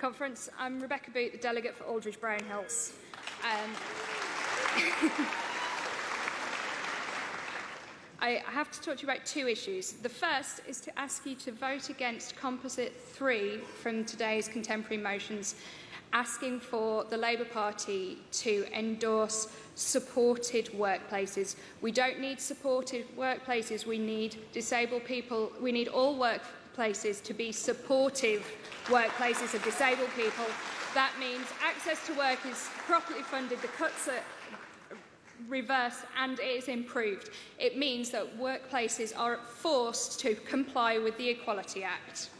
Conference. I'm Rebecca Boot, the delegate for Aldridge-Brownhills. I have to talk to you about two issues. The first is to ask you to vote against Composite 3 from today's contemporary motions, asking for the Labour Party to endorse supported workplaces. We don't need supported workplaces, we need disabled people, we need all workplaces to be supportive workplaces of disabled people. That means access to work is properly funded, the cuts are reversed and it is improved. It means that workplaces are forced to comply with the Equality Act.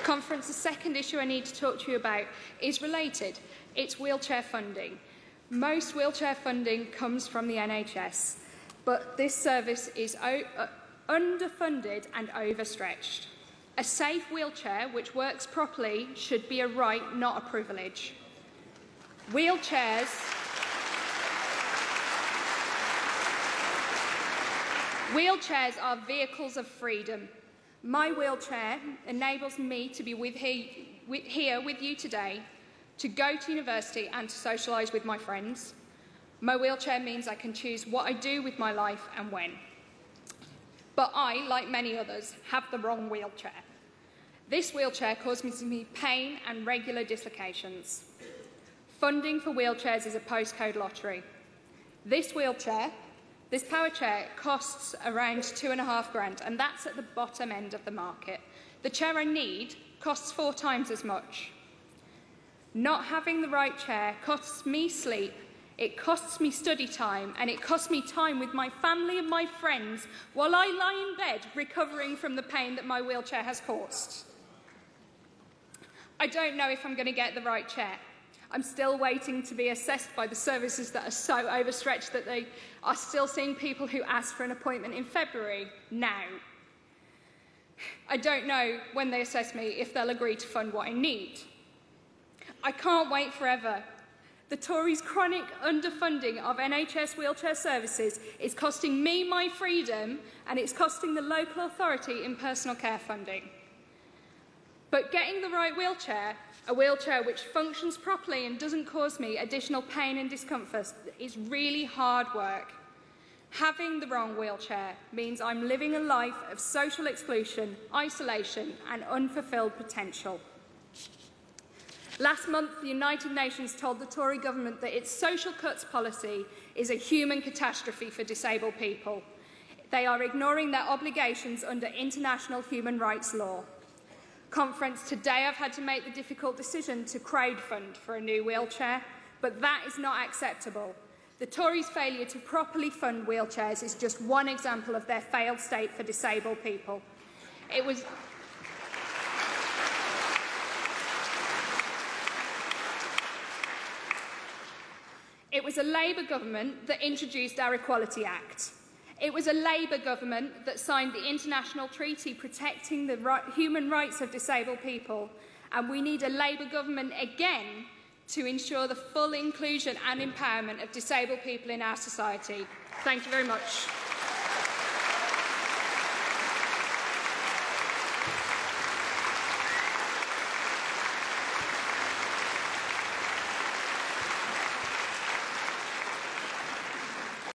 Conference, the second issue I need to talk to you about is related. It's wheelchair funding. Most wheelchair funding comes from the NHS, but this service is underfunded and overstretched. A safe wheelchair which works properly should be a right, not a privilege. Wheelchairs are vehicles of freedom. My wheelchair enables me to be here with you today, to go to university and to socialise with my friends. My wheelchair means I can choose what I do with my life and when. But I, like many others, have the wrong wheelchair. This wheelchair causes me pain and regular dislocations. Funding for wheelchairs is a postcode lottery. This wheelchair, this power chair, costs around £2,500, and that's at the bottom end of the market. The chair I need costs 4 times as much. Not having the right chair costs me sleep, it costs me study time, and it costs me time with my family and my friends while I lie in bed recovering from the pain that my wheelchair has caused. I don't know if I'm going to get the right chair. I'm still waiting to be assessed by the services that are so overstretched that they are still seeing people who ask for an appointment in February now. I don't know when they assess me if they'll agree to fund what I need. I can't wait forever. The Tories' chronic underfunding of NHS wheelchair services is costing me my freedom, and it's costing the local authority in personal care funding. But getting the right wheelchair, a wheelchair which functions properly and doesn't cause me additional pain and discomfort, is really hard work. Having the wrong wheelchair means I'm living a life of social exclusion, isolation and unfulfilled potential. Last month, the United Nations told the Tory government that its social cuts policy is a human catastrophe for disabled people. They are ignoring their obligations under international human rights law. Conference, today I've had to make the difficult decision to crowdfund for a new wheelchair, but that is not acceptable. The Tories' failure to properly fund wheelchairs is just one example of their failed state for disabled people. It was a Labour government that introduced our Equality Act. It was a Labour government that signed the international treaty protecting the human rights of disabled people, and we need a Labour government again to ensure the full inclusion and empowerment of disabled people in our society. Thank you very much.